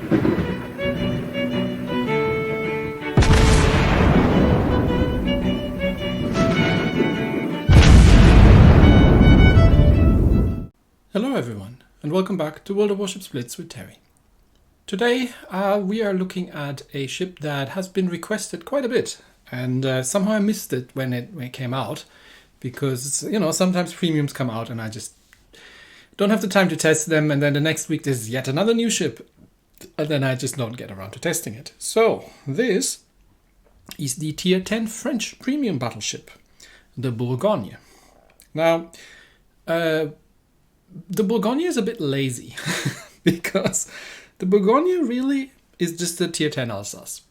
Hello everyone, and welcome back to World of Warships Blitz with Terry. Today we are looking at a ship that has been requested quite a bit, and somehow I missed it when it came out, because sometimes premiums come out and I just don't have the time to test them, and then the next week there's yet another new ship, and then I just don't get around to testing it. So this is the Tier 10 French premium battleship, the Bourgogne. Now, the Bourgogne is a bit lazy because the Bourgogne really is just a Tier 10 Alsace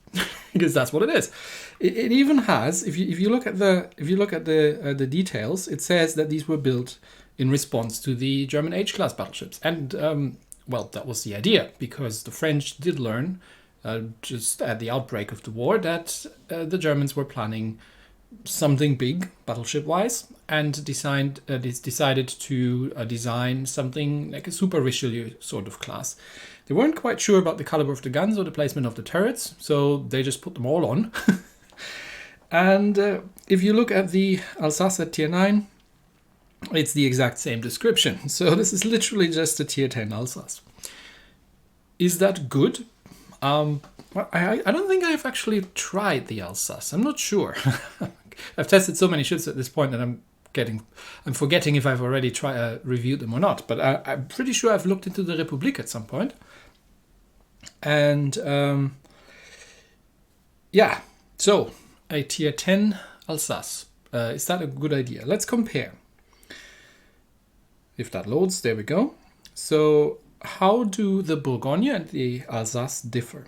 because that's what it is. It even has, if you look at the details, it says that these were built in response to the German H-class battleships, and well, that was the idea, because the French did learn just at the outbreak of the war that the Germans were planning something big battleship-wise, and decided to design something like a Super Richelieu sort of class. They weren't quite sure about the caliber of the guns or the placement of the turrets, so they just put them all on. And if you look at the Alsace at Tier 9, it's the exact same description. So this is literally just a Tier 10 Alsace. Is that good? I don't think I've actually tried the Alsace. I'm not sure. I've tested so many ships at this point that I'm forgetting if I've already reviewed them or not. But I'm pretty sure I've looked into the République at some point. And yeah, so a Tier 10 Alsace. Is that a good idea? Let's compare. If that loads, there we go. So how do the Bourgogne and the Alsace differ?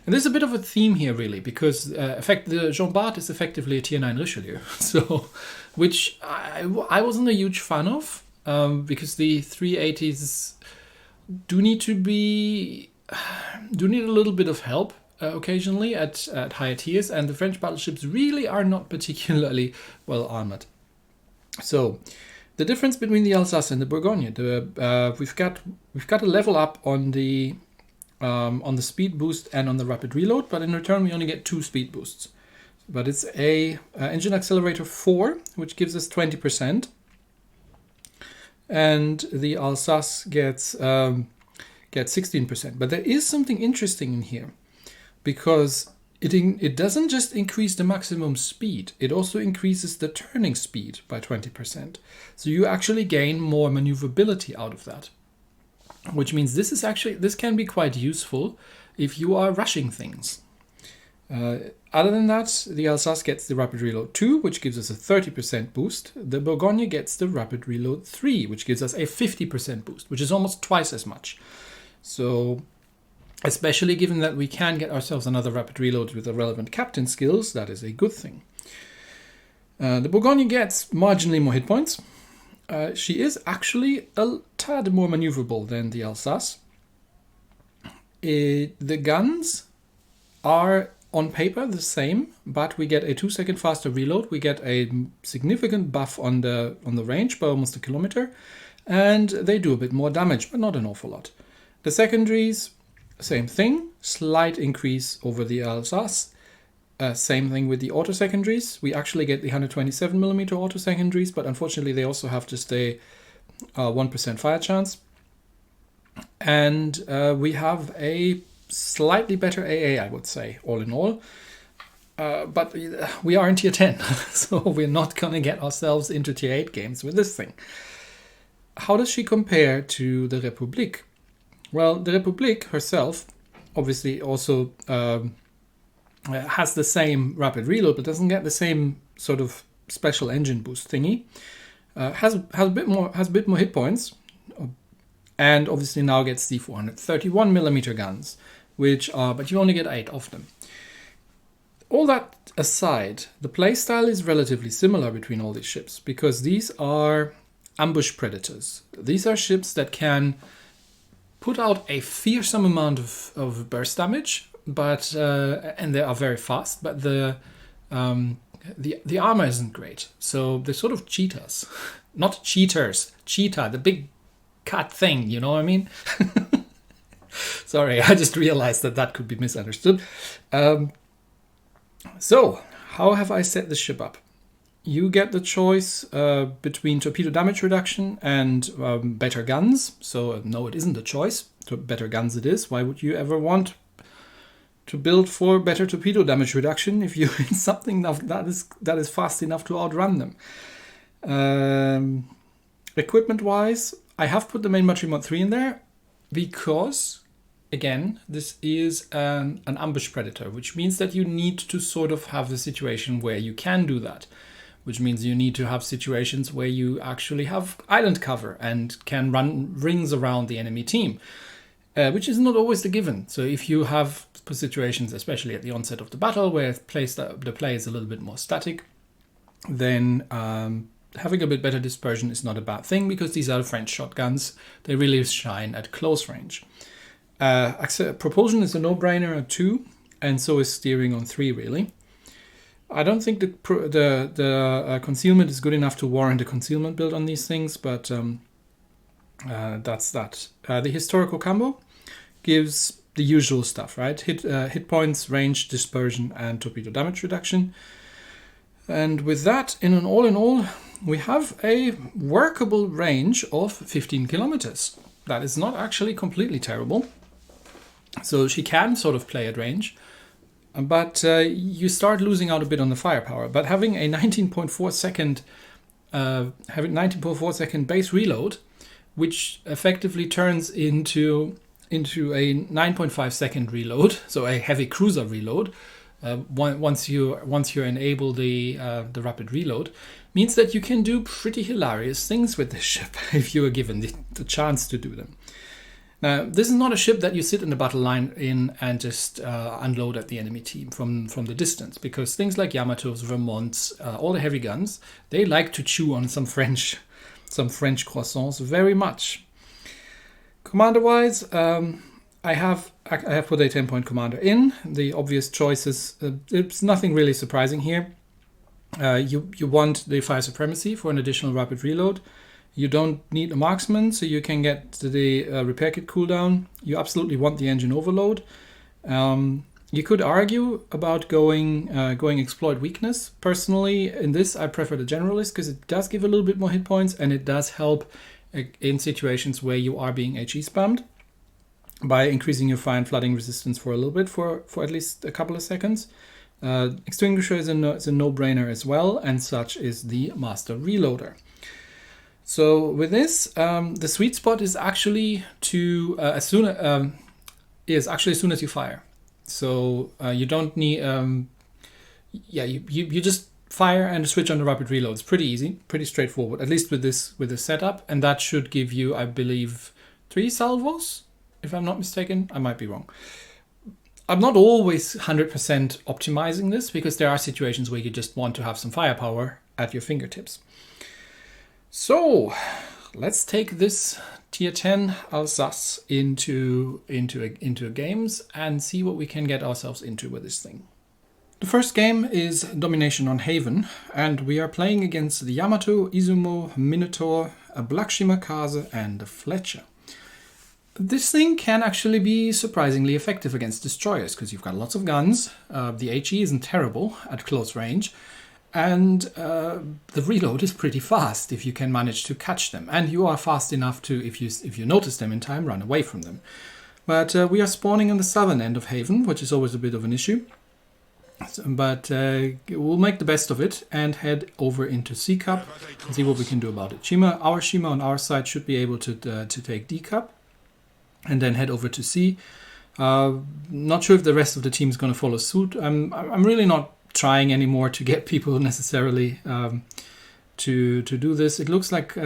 And there's a bit of a theme here, really, because the Jean Bart is effectively a Tier 9 Richelieu, so which I wasn't a huge fan of, because the 380s do need a little bit of help occasionally at higher tiers, and the French battleships really are not particularly well armored. So the difference between the Alsace and the Bourgogne, we've got a level up on the speed boost and on the rapid reload, but in return we only get 2 speed boosts. But it's a engine accelerator 4, which gives us 20%, and the Alsace gets 16%. But there is something interesting in here, because it doesn't just increase the maximum speed, it also increases the turning speed by 20%. So you actually gain more maneuverability out of that. Which means this can be quite useful if you are rushing things. Other than that, the Alsace gets the Rapid Reload 2, which gives us a 30% boost. The Bourgogne gets the Rapid Reload 3, which gives us a 50% boost, which is almost twice as much. So, especially given that we can get ourselves another Rapid Reload with the relevant captain skills, that is a good thing. The Bourgogne gets marginally more hit points. She is actually a tad more maneuverable than the Alsace. The guns are on paper the same, but we get a 2-second faster reload. We get a significant buff on the range by almost 1 kilometer, and they do a bit more damage, but not an awful lot. The secondaries, same thing, slight increase over the Alsace. Same thing with the auto secondaries. We actually get the 127mm auto secondaries, but unfortunately they also have just a 1% fire chance. And we have a slightly better AA, I would say, all in all. But we are in Tier 10, so we're not going to get ourselves into Tier 8 games with this thing. How does she compare to the République? Well, the République herself obviously also has the same rapid reload, but doesn't get the same sort of special engine boost thingy. Has a bit more hit points, and obviously now gets the 431mm guns, but you only get 8 of them. All that aside, the playstyle is relatively similar between all these ships, because these are ambush predators. These are ships that can put out a fearsome amount of burst damage, but and they are very fast, but the armor isn't great. So they're sort of cheetahs. Not cheaters, cheetah, the big cat thing, you know what I mean? Sorry, I just realized that that could be misunderstood. So, how have I set the ship up? You get the choice between torpedo damage reduction and better guns. So, no, it isn't a choice. Better guns it is. Why would you ever want to build for better torpedo damage reduction if you're in something that is fast enough to outrun them? Equipment-wise, I have put the main battery mod 3 in there because, again, this is an ambush predator, which means that you need to sort of have a situation where you can do that, which means you need to have situations where you actually have island cover and can run rings around the enemy team, which is not always the given. So if you have situations, especially at the onset of the battle, where the play is a little bit more static, then having a bit better dispersion is not a bad thing, because these are French shotguns. They really shine at close range. Propulsion is a no-brainer at 2, and so is steering on 3, really. I don't think the concealment is good enough to warrant a concealment build on these things, but that's that. The historical combo gives the usual stuff, right? Hit points, range, dispersion, and torpedo damage reduction. And with that, in all, we have a workable range of 15 kilometers. That is not actually completely terrible. So she can sort of play at range, but you start losing out a bit on the firepower. But having a 19.4 second base reload, which effectively turns into a 9.5 second reload, so a heavy cruiser reload, once you enable the rapid reload, means that you can do pretty hilarious things with this ship if you are given the chance to do them. Now, this is not a ship that you sit in the battle line in and just unload at the enemy team from the distance, because things like Yamatos, Vermonts, all the heavy guns, they like to chew on some French croissants very much. Commander-wise, I have put a 10-point commander in. The obvious choices, it's nothing really surprising here. You want the fire supremacy for an additional rapid reload. You don't need a marksman, so you can get the repair kit cooldown. You absolutely want the engine overload. You could argue about going exploit weakness. Personally, in this, I prefer the generalist because it does give a little bit more hit points, and it does help in situations where you are being HE spammed by increasing your fire and flooding resistance for a little bit, for at least a couple of seconds. Extinguisher is a no-brainer as well, and such is the Master Reloader. So with this, the sweet spot is actually as soon as you fire. So you don't need you just fire and switch on the rapid reload. It's pretty easy, pretty straightforward, at least with this setup, and that should give you, I believe, 3 salvos, if I'm not mistaken. I might be wrong. I'm not always 100% optimizing this, because there are situations where you just want to have some firepower at your fingertips. So let's take this Tier 10 Alsace into games and see what we can get ourselves into with this thing. The first game is Domination on Haven, and we are playing against the Yamato, Izumo, Minotaur, a Black Shimakaze, and a Fletcher. This thing can actually be surprisingly effective against destroyers, because you've got lots of guns, the HE isn't terrible at close range, and the reload is pretty fast if you can manage to catch them. And you are fast enough to, if you notice them in time, run away from them. But we are spawning on the southern end of Haven, which is always a bit of an issue. But we'll make the best of it and head over into C Cup and see what we can do about it. Our Shima on our side should be able to take D Cup and then head over to C. Not sure if the rest of the team is going to follow suit. I'm really not trying anymore to get people necessarily to do this. It looks like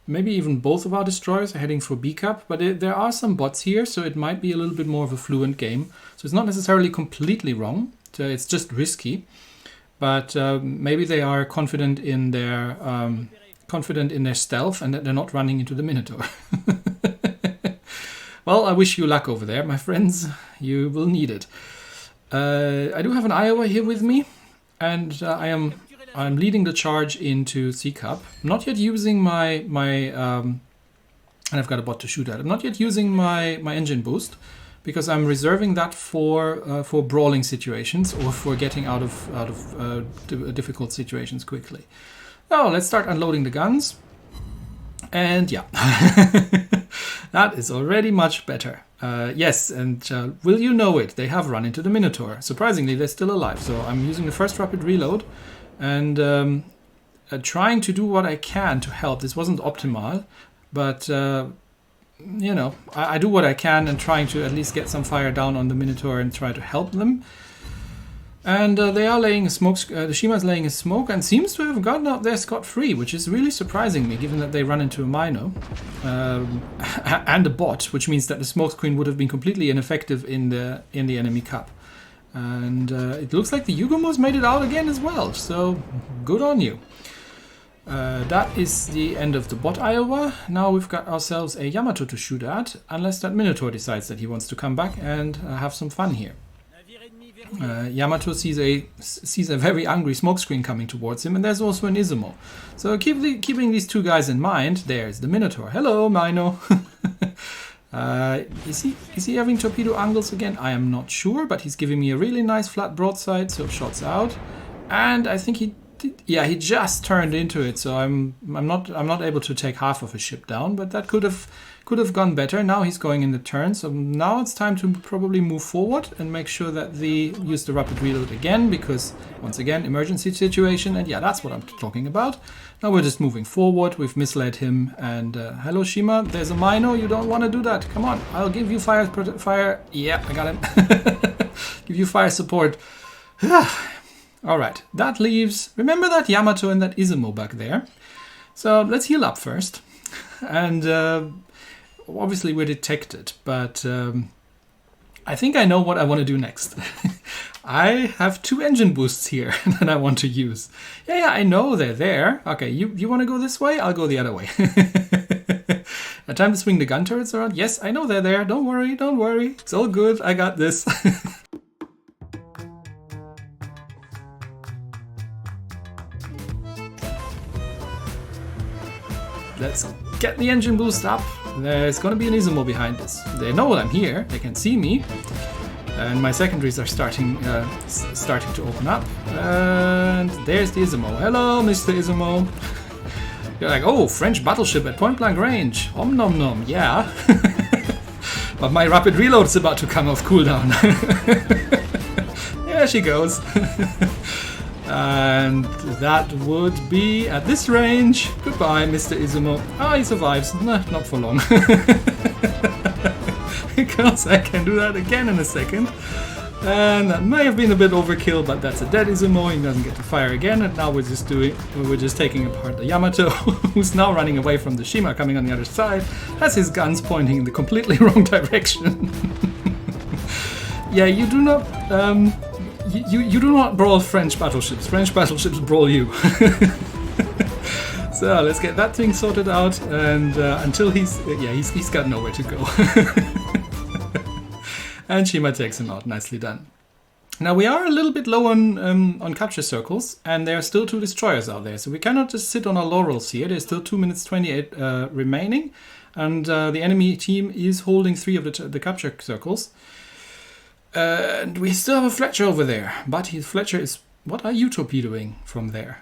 maybe even both of our destroyers are heading for B Cup, but there are some bots here, so it might be a little bit more of a fluent game. So it's not necessarily completely wrong. It's just risky, but maybe they are confident in their stealth and that they're not running into the Minotaur. Well, I wish you luck over there, my friends. You will need it. I do have an Iowa here with me, and I'm leading the charge into C Cup. I'm not yet using my and I've got a bot to shoot at. I'm not yet using my engine boost. because I'm reserving that for brawling situations or for getting out of difficult situations quickly. Oh, let's start unloading the guns. And yeah, that is already much better. Yes, and will you know it? They have run into the Minotaur. Surprisingly, they're still alive. So I'm using the first rapid reload and trying to do what I can to help. This wasn't optimal, but you know, I do what I can and trying to at least get some fire down on the Minotaur and try to help them. And they are laying a smoke. The Shima's laying a smoke and seems to have gotten out there scot-free, which is really surprising me, given that they run into a Mino and a bot, which means that the smoke screen would have been completely ineffective in the enemy cup. And it looks like the Yugomos made it out again as well. So good on you. That is the end of the bot Iowa. Now we've got ourselves a Yamato to shoot at, unless that Minotaur decides that he wants to come back and have some fun here. Yamato sees a very angry smokescreen coming towards him, and there's also an Izumo. So keeping these two guys in mind, there's the Minotaur. Hello, Mino. Is he having torpedo angles again? I am not sure, but he's giving me a really nice flat broadside, so shots out. And I think he just turned into it, so I'm not able to take half of his ship down, but that could have gone better. Now he's going in the turn, so now it's time to probably move forward and make sure that use the rapid reload again, because once again, emergency situation, and yeah, that's what I'm talking about. Now we're just moving forward. We've misled him, and hello Shima, there's a Mino. You don't want to do that. Come on, I'll give you fire. Yeah, I got him. Give you fire support. Alright, that leaves, remember that Yamato and that Izumo back there? So let's heal up first. And obviously we're detected, but I think I know what I want to do next. I have 2 engine boosts here that I want to use. Yeah, I know they're there. Okay, you want to go this way? I'll go the other way. Time to swing the gun turrets around. Yes, I know they're there. Don't worry. It's all good. I got this. Let's get the engine boost up. There's going to be an Izumo behind us. They know I'm here. They can see me. And my secondaries are starting to open up. And there's the Izumo. Hello, Mr. Izumo. You're like, oh, French battleship at point blank range. Om nom nom, yeah. But my rapid reload is about to come off cooldown. There she goes. And that would be at this range. Goodbye, Mr. Izumo. Ah, he survives. Nah, not for long. Because I can do that again in a second. And that may have been a bit overkill, but that's a dead Izumo. He doesn't get to fire again. And now we're just taking apart the Yamato, who's now running away from the Shima coming on the other side. Has his guns pointing in the completely wrong direction. Yeah, you do not. You do not brawl French battleships. French battleships brawl you. So let's get that thing sorted out, and until he's got nowhere to go. And Shima takes him out. Nicely done. Now we are a little bit low on capture circles, and there are still 2 destroyers out there, so we cannot just sit on our laurels here. There's still 2 minutes 28 remaining, and the enemy team is holding 3 of the capture circles. And we still have a Fletcher over there, but his Fletcher is... What are you torpedoing from there?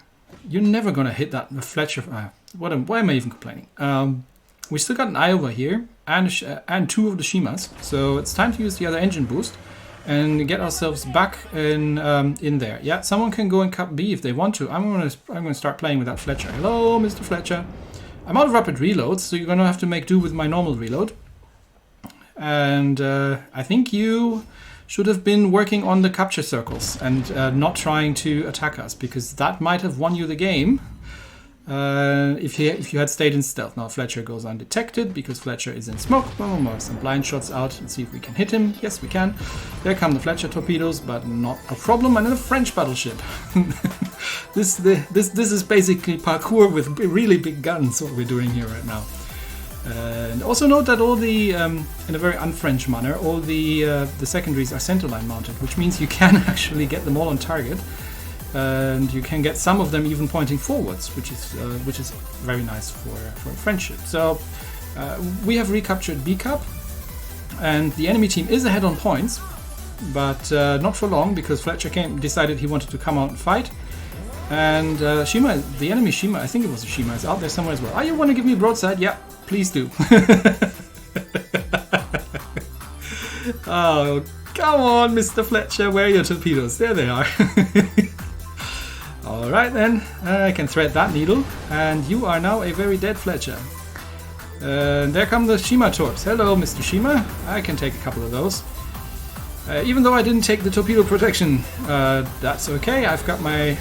You're never going to hit that Fletcher... why am I even complaining? We still got an Iowa here, and 2 of the Shimas, so it's time to use the other engine boost and get ourselves back in there. Yeah, someone can go in Cup B if they want to. I'm gonna start playing with that Fletcher. Hello, Mr. Fletcher. I'm out of rapid reloads, so you're going to have to make do with my normal reload. And I think you should have been working on the capture circles and not trying to attack us, because that might have won you the game if you had stayed in stealth. Now Fletcher goes undetected because Fletcher is in smoke. Mark some blind shots out and see if we can hit him. Yes, we can. There come the Fletcher torpedoes, but not a problem. And then a French battleship. This is basically parkour with really big guns, what we're doing here right now. And also note that all the, in a very un-French manner, all the secondaries are centerline mounted, which means you can actually get them all on target, and you can get some of them even pointing forwards, which is very nice for a French ship. So we have recaptured B Cup. and the enemy team is ahead on points, but not for long, because Fletcher decided he wanted to come out and fight. And Shima, the enemy Shima, I think it was a Shima, is out there somewhere as well. You want to give me broadside? Yeah, please do. Oh, come on, Mr. Fletcher, where are your torpedoes? There they are. Alright then, I can thread that needle, and you are now a very dead Fletcher. There come the Shima torps. Hello, Mr. Shima. I can take a couple of those. Even though I didn't take the torpedo protection, that's okay. I've got my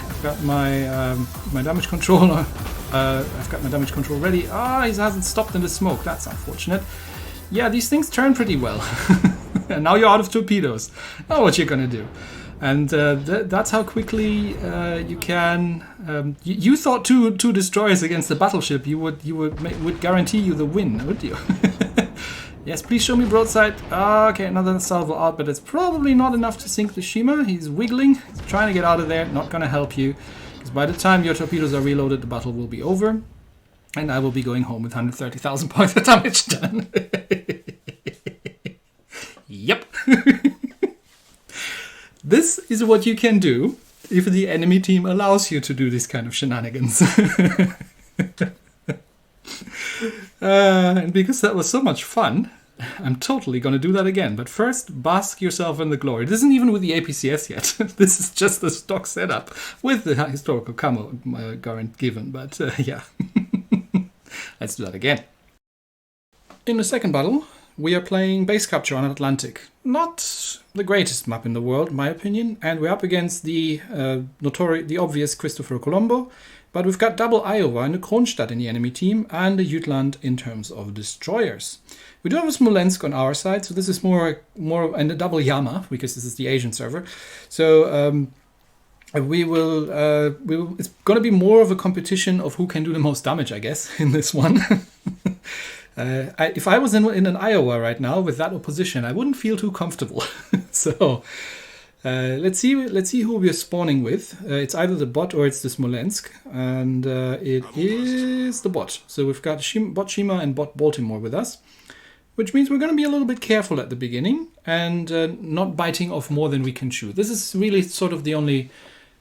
damage control. I've got my damage control ready. He hasn't stopped in the smoke. That's unfortunate. Yeah, these things turn pretty well. And now you're out of torpedoes. Now what you're gonna do? And that's how quickly you can. You thought two destroyers against the battleship would guarantee you the win, would you? Yes, please show me broadside. Okay, another salvo out, but it's probably not enough to sink the Shima. He's wiggling. He's trying to get out of there. Not gonna help you, because by the time your torpedoes are reloaded, the battle will be over, and I will be going home with 130,000 points of damage done. Yep. This is what you can do if the enemy team allows you to do this kind of shenanigans. And because that was so much fun, I'm totally going to do that again. But first, bask yourself in the glory. This isn't even with the APCS yet. This is just the stock setup with the historical camo current given. But yeah, let's do that again. In the second battle, we are playing base capture on Atlantic. Not the greatest map in the world, in my opinion, and we're up against the obvious Christopher Colombo, but we've got double Iowa and a Kronstadt in the enemy team, and a Jutland in terms of destroyers. We do have a Smolensk on our side, so this is more and a double Yama, because this is the Asian server. So it's going to be more of a competition of who can do the most damage, I guess, in this one. If I was in an Iowa right now with that opposition, I wouldn't feel too comfortable. So let's see who we're spawning with. It's either the bot or it's the Smolensk, and it is the bot. So we've got bot Shima and bot Baltimore with us, which means we're going to be a little bit careful at the beginning and not biting off more than we can chew. This is really sort of the only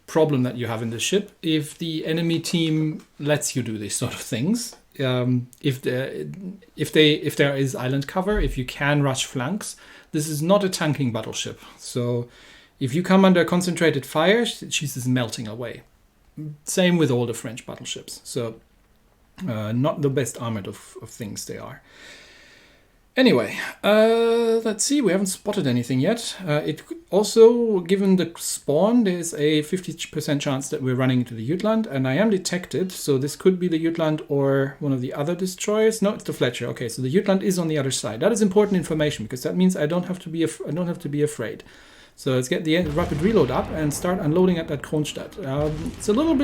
problem that you have in this ship. If the enemy team lets you do these sort of things. If there is island cover, if you can rush flanks, this is not a tanking battleship. So if you come under concentrated fire, she's just melting away. Same with all the French battleships. So not the best armored of things they are. Anyway, let's see, we haven't spotted anything yet. It also, given the spawn, there's a 50% chance that we're running into the Jutland, and I am detected, so this could be the Jutland or one of the other destroyers. No, it's the Fletcher. Okay, so the Jutland is on the other side. That is important information, because that means I don't have to be afraid. So let's get the rapid reload up and start unloading at that Kronstadt. It's a little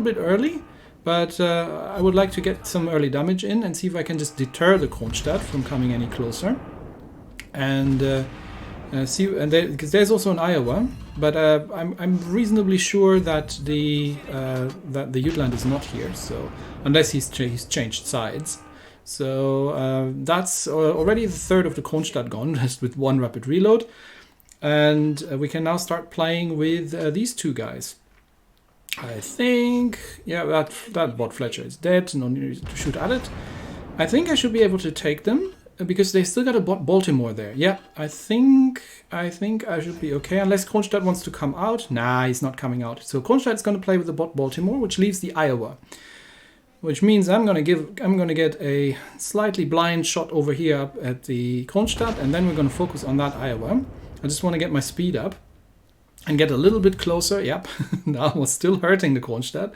bit early. But I would like to get some early damage in and see if I can just deter the Kronstadt from coming any closer. And because there's also an Iowa, but I'm reasonably sure that the Jutland is not here. So unless he's changed sides. So that's already the third of the Kronstadt gone, just with one rapid reload, and we can now start playing with these two guys. I think, yeah, that bot Fletcher is dead, no need to shoot at it. I think I should be able to take them, because they still got a bot Baltimore there. Yeah, I think I should be okay, unless Kronstadt wants to come out. Nah, he's not coming out. So Kronstadt's going to play with the bot Baltimore, which leaves the Iowa. Which means I'm going to get a slightly blind shot over here up at the Kronstadt, and then we're going to focus on that Iowa. I just want to get my speed up. And get a little bit closer. Yep, that was still hurting the Kronstadt.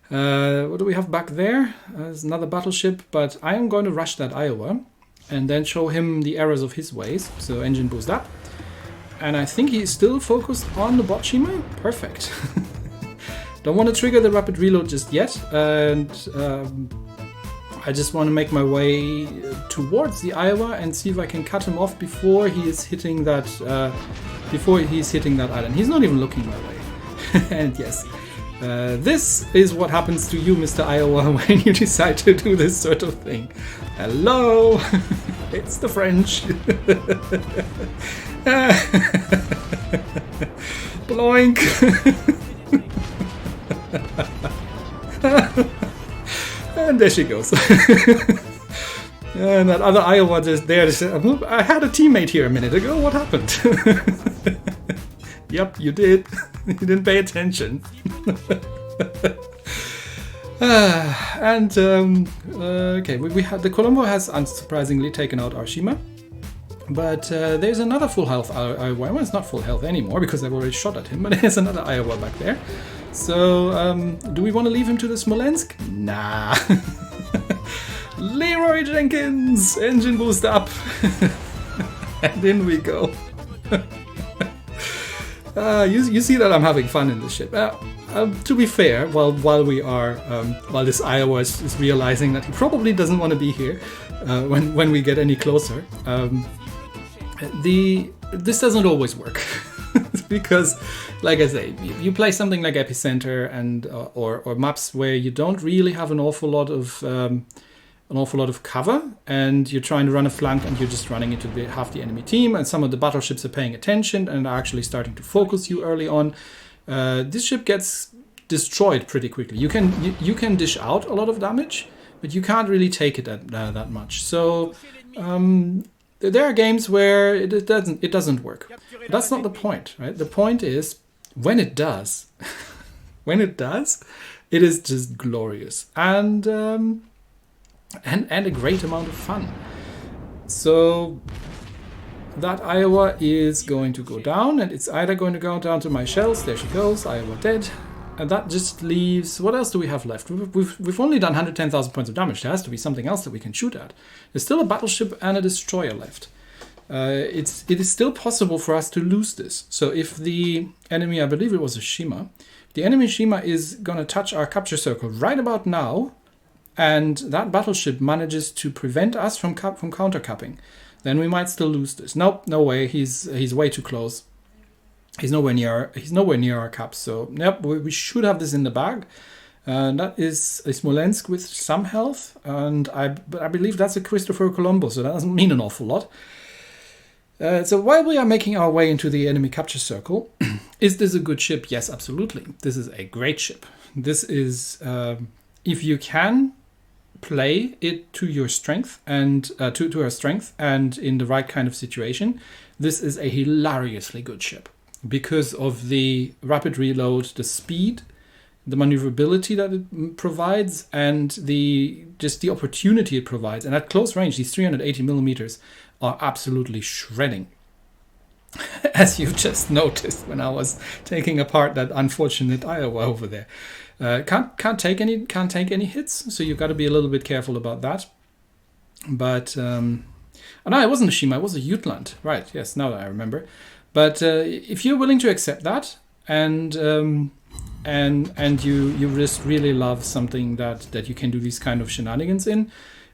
What do we have back there? There's another battleship, but I am going to rush that Iowa and then show him the errors of his ways. So engine boost up. And I think he's still focused on the bot Shima. Perfect. Don't want to trigger the rapid reload just yet. And I just want to make my way towards the Iowa and see if I can cut him off before he is hitting that island. He's not even looking my way. And yes, this is what happens to you, Mr. Iowa, when you decide to do this sort of thing. Hello! It's the French. Bloink. And there she goes. And that other Iowa just there. I had a teammate here a minute ago. What happened? Yep, you did. You didn't pay attention. Okay, we had the Colombo has unsurprisingly taken out Arshima, but there's another full health Iowa. Well, it's not full health anymore because I've already shot at him, but there's another Iowa back there. So, do we want to leave him to the Smolensk? Nah. Leroy Jenkins, engine boost up, and in we go. You see that I'm having fun in this ship. To be fair, while this Iowa is realizing that he probably doesn't want to be here when we get any closer, this doesn't always work. Because, like I say, you play something like Epicenter and or maps where you don't really have an awful lot of cover, and you're trying to run a flank and you're just running into half the enemy team, and some of the battleships are paying attention and are actually starting to focus you early on. This ship gets destroyed pretty quickly. You can dish out a lot of damage, but you can't really take it that much. So there are games where it doesn't work. But that's not the point, right? The point is when it does, it is just glorious and a great amount of fun. So that Iowa is going to go down, and it's either going to go down to my shells. There she goes, Iowa dead. And that just leaves, what else do we have left? We've only done 110,000 points of damage. There has to be something else that we can shoot at. There's still a battleship and a destroyer left. It is still possible for us to lose this. So if the enemy, I believe it was a Shima, the enemy Shima is going to touch our capture circle right about now, and that battleship manages to prevent us from countercapping, then we might still lose this. Nope, no way. He's way too close. He's nowhere near our caps. So yep, we should have this in the bag. That is a Smolensk with some health, but I believe that's a Christopher Colombo, so that doesn't mean an awful lot. So while we are making our way into the enemy capture circle, is this a good ship? Yes, absolutely. This is a great ship. This is, if you can play it to your strength and to her strength and in the right kind of situation, this is a hilariously good ship because of the rapid reload, the speed, the maneuverability that it provides, and the opportunity it provides. And at close range, these 380 millimeters are absolutely shredding. As you just noticed when I was taking apart that unfortunate Iowa over there. Can't take any hits, so you've got to be a little bit careful about that. But no, it wasn't a Shima, it was a Jutland. Right, yes, now that I remember. But if you're willing to accept that, and you just really love something that you can do these kind of shenanigans in,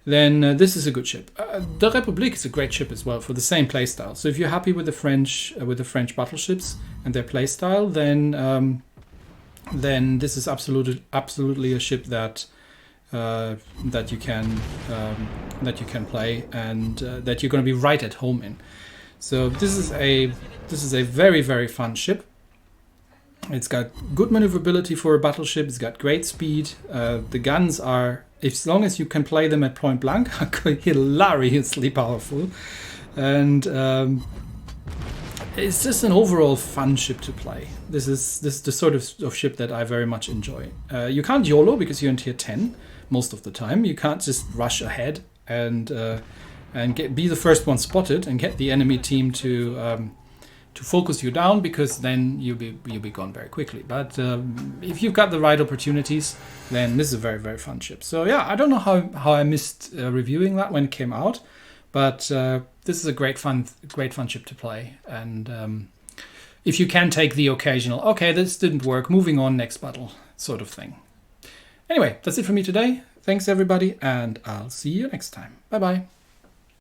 then this is a good ship. The Republique is a great ship as well for the same playstyle. So if you're happy with the French battleships and their playstyle, then this is absolutely a ship that you can play and that you're going to be right at home in. So this is a very, very fun ship. It's got good maneuverability for a battleship. It's got great speed. The guns are, as long as you can play them at point blank, hilariously powerful. And it's just an overall fun ship to play. This is the sort of ship that I very much enjoy. You can't YOLO because you're in tier 10 most of the time. You can't just rush ahead and be the first one spotted and get the enemy team to focus you down, because then you'll be gone very quickly. But if you've got the right opportunities, then this is a very, very fun ship. So yeah, I don't know how I missed reviewing that when it came out, but this is a great fun ship to play. And if you can take the occasional, okay, this didn't work, moving on, next battle sort of thing. Anyway, that's it for me today. Thanks everybody, and I'll see you next time. Bye bye.